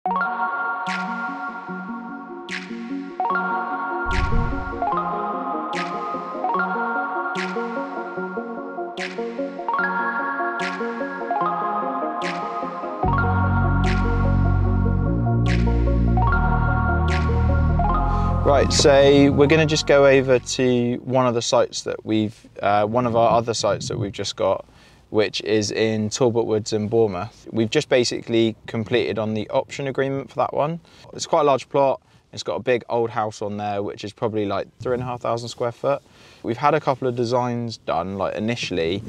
Right, so we're going to just go over to one of the sites that one of our other sites that we've just got, which is in Talbot Woods in Bournemouth. We've just basically completed on the option agreement for that one. It's quite a large plot. It's got a big old house on there, which is probably like 3,500 square foot. We've had a couple of designs done like initially,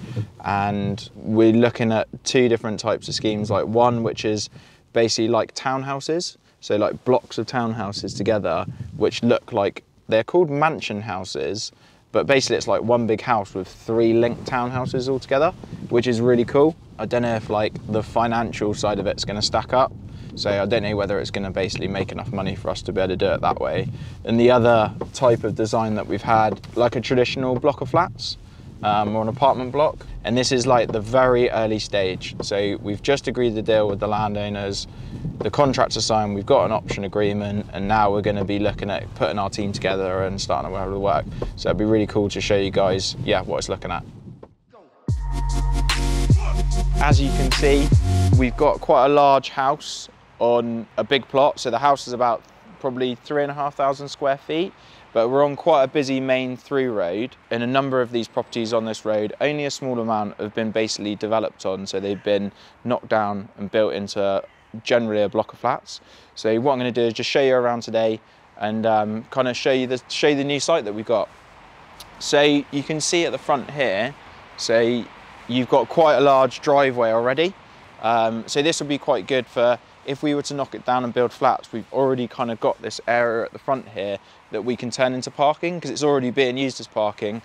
and we're looking at two different types of schemes, like one which is basically like townhouses. So like blocks of townhouses together, which look like, they're called mansion houses, but basically it's like one big house with 3 linked townhouses all together, which is really cool. I don't know if like the financial side of it's gonna stack up. So I don't know whether it's gonna basically make enough money for us to be able to do it that way. And the other type of design that we've had, like a traditional block of flats, or an apartment block. And this is like the very early stage. So we've just agreed the deal with the landowners, the contracts are signed, we've got an option agreement, and now we're going to be looking at putting our team together and starting to work. So it'd be really cool to show you guys, yeah, what it's looking at. As you can see, we've got quite a large house on a big plot. So the house is about probably 3,500 square feet. But we're on quite a busy main through road, and a number of these properties on this road, only a small amount have been basically developed on, so they've been knocked down and built into generally a block of flats. So what I'm going to do is just show you around today and kind of show you the new site that we've got. So you can see at the front here, so you've got quite a large driveway already. So this will be quite good for if we were to knock it down and build flats. We've already kind of got this area at the front here that we can turn into parking, because it's already being used as parking,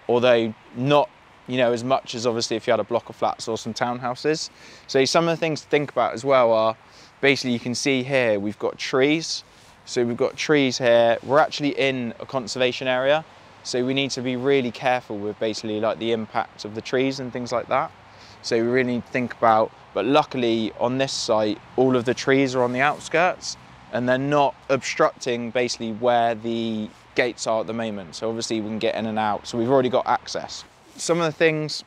although not, you know, as much as obviously if you had a block of flats or some townhouses. So some of the things to think about as well are, basically you can see here we've got trees. So we've got trees here. We're actually in a conservation area, so we need to be really careful with basically like the impact of the trees and things like that. So we really need to think about, but luckily on this site, all of the trees are on the outskirts and they're not obstructing basically where the gates are at the moment. So obviously we can get in and out. So we've already got access. Some of the things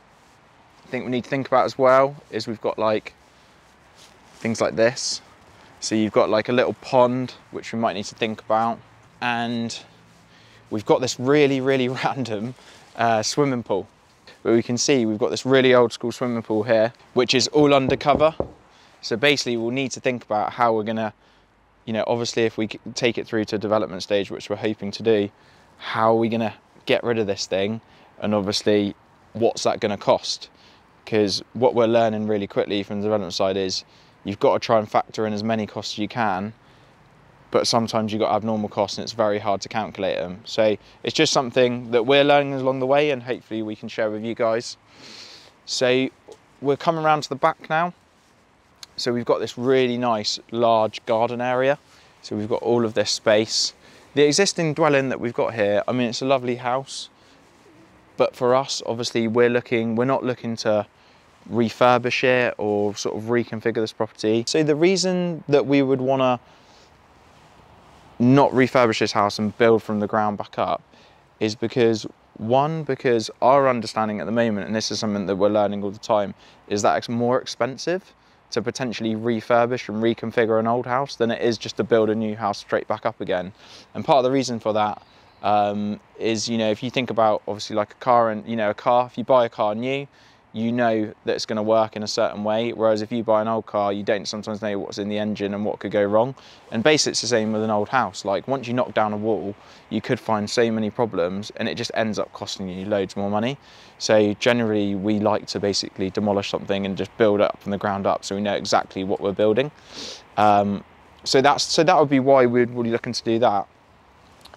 I think we need to think about as well is we've got like things like this. So you've got like a little pond, which we might need to think about. And we've got this really, really random swimming pool. But we can see we've got this really old school swimming pool here, which is all undercover. So basically we'll need to think about how we're gonna, you know, obviously if we take it through to development stage, which we're hoping to do, how are we gonna get rid of this thing? And obviously what's that gonna cost? Because what we're learning really quickly from the development side is you've got to try and factor in as many costs as you can, but sometimes you've got abnormal costs and it's very hard to calculate them. So it's just something that we're learning along the way, and hopefully we can share with you guys. So we're coming around to the back now. So we've got this really nice large garden area. So we've got all of this space. The existing dwelling that we've got here, I mean, it's a lovely house, but for us, obviously we're not looking to refurbish it or sort of reconfigure this property. So the reason that we would want to not refurbish this house and build from the ground back up is because our understanding at the moment, and this is something that we're learning all the time, is that it's more expensive to potentially refurbish and reconfigure an old house than it is just to build a new house straight back up again. And part of the reason for that is, you know, if you think about obviously like a car, and you know, if you buy a car new, you know that it's going to work in a certain way, whereas if you buy an old car, you don't sometimes know what's in the engine and what could go wrong. And basically it's the same with an old house. Like once you knock down a wall, you could find so many problems and it just ends up costing you loads more money. So generally we like to basically demolish something and just build it up from the ground up, so we know exactly what we're building. So that would be why we'd be looking to do that.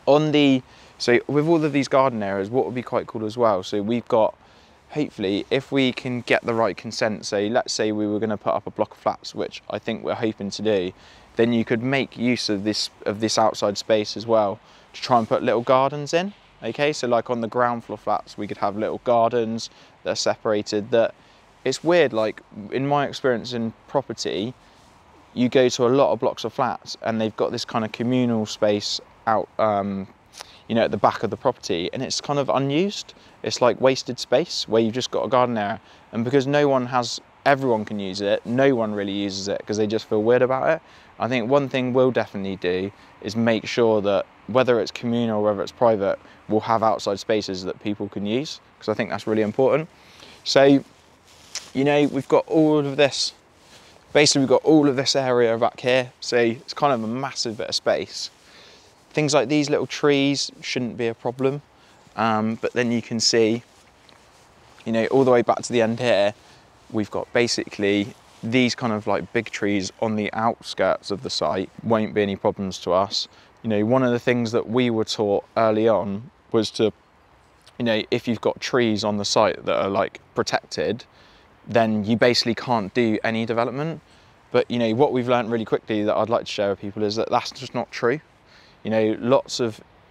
So with all of these garden areas, what would be quite cool as well, so we've got, hopefully, if we can get the right consent, so let's say we were going to put up a block of flats, which I think we're hoping to do, then you could make use of this outside space as well to try and put little gardens in. Okay, so like on the ground floor flats, we could have little gardens that are separated. That it's weird, like in my experience in property, you go to a lot of blocks of flats and they've got this kind of communal space out, you know, at the back of the property, and it's kind of unused. It's like wasted space where you've just got a garden area, and because everyone can use it, no one really uses it because they just feel weird about it. I think one thing we'll definitely do is make sure that whether it's communal or whether it's private, we'll have outside spaces that people can use, because I think that's really important. So, you know, we've got all of this, basically we've got all of this area back here, so it's kind of a massive bit of space. Things like these little trees shouldn't be a problem, but then you can see, you know, all the way back to the end here, we've got basically these kind of like big trees on the outskirts of the site. Won't be any problems to us. You know, one of the things that we were taught early on was to, you know, if you've got trees on the site that are like protected, then you basically can't do any development. But, you know, what we've learned really quickly that I'd like to share with people is that that's just not true. You know,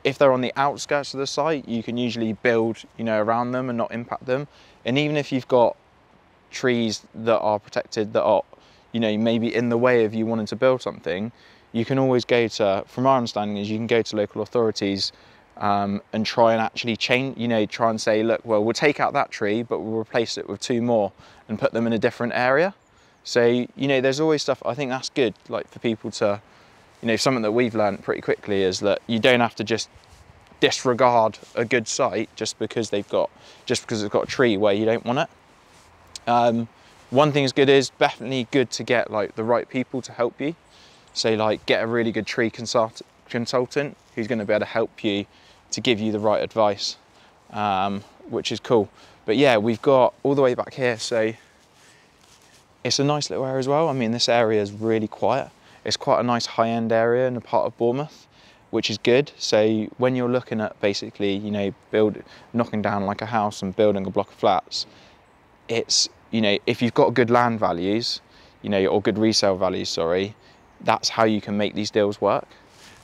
if they're on the outskirts of the site, you can usually build, you know, around them and not impact them. And even if you've got trees that are protected, that are, you know, maybe in the way of you wanting to build something, you can always go to, from our understanding is you can go to local authorities and try and actually change, you know, try and say, look, well, we'll take out that tree, but we'll replace it with 2 more and put them in a different area. So, you know, there's always stuff, I think that's good, like for people to, you know, something that we've learned pretty quickly is that you don't have to just disregard a good site just because it's got a tree where you don't want it. One thing is definitely good to get like the right people to help you. So like get a really good tree consultant who's going to be able to help you to give you the right advice, which is cool. But yeah, we've got all the way back here, so it's a nice little area as well. I mean, this area is really quiet. It's quite a nice high-end area in a part of Bournemouth, which is good. So when you're looking at basically, you know, knocking down like a house and building a block of flats, it's, you know, if you've got good land values, you know, or good resale values, sorry, that's how you can make these deals work.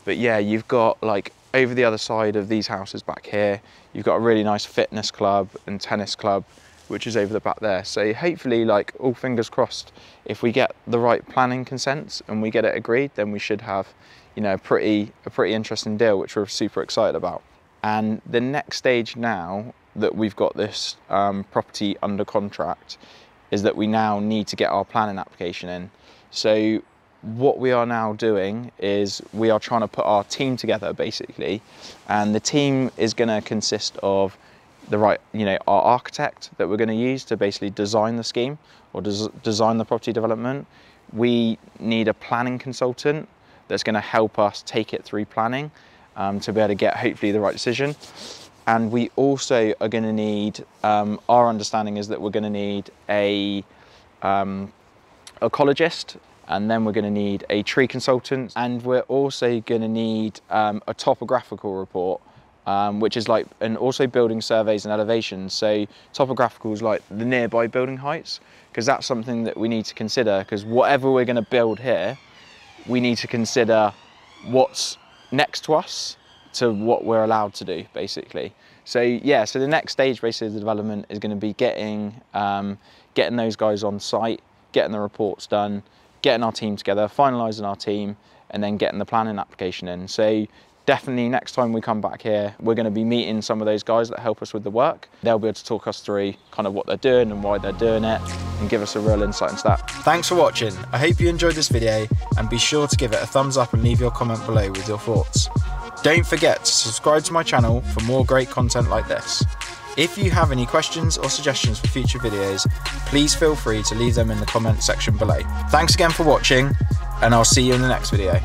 But yeah, you've got like over the other side of these houses back here, you've got a really nice fitness club and tennis club, which is over the back there. So hopefully, like, all fingers crossed, if we get the right planning consents and we get it agreed, then we should have, you know, a pretty interesting deal, which we're super excited about. And the next stage now that we've got this property under contract is that we now need to get our planning application in. So what we are now doing is we are trying to put our team together basically, and the team is going to consist of our architect that we're going to use to basically design the scheme or design the property development. We need a planning consultant that's going to help us take it through planning to be able to get hopefully the right decision. And we also are going to need, our understanding is that we're going to need a ecologist, and then we're going to need a tree consultant, and we're also going to need a topographical report, which is like, and also building surveys and elevations. So topographical is like the nearby building heights, because that's something that we need to consider, because whatever we're going to build here, we need to consider what's next to us to what we're allowed to do, basically. So yeah, so the next stage basically of the development is going to be getting those guys on site, getting the reports done, getting our team together, finalising our team, and then getting the planning application in. So definitely next time we come back here, we're going to be meeting some of those guys that help us with the work. They'll be able to talk us through kind of what they're doing and why they're doing it, and give us a real insight into that. Thanks for watching. I hope you enjoyed this video, and be sure to give it a thumbs up and leave your comment below with your thoughts. Don't forget to subscribe to my channel for more great content like this. If you have any questions or suggestions for future videos, please feel free to leave them in the comment section below. Thanks again for watching, and I'll see you in the next video.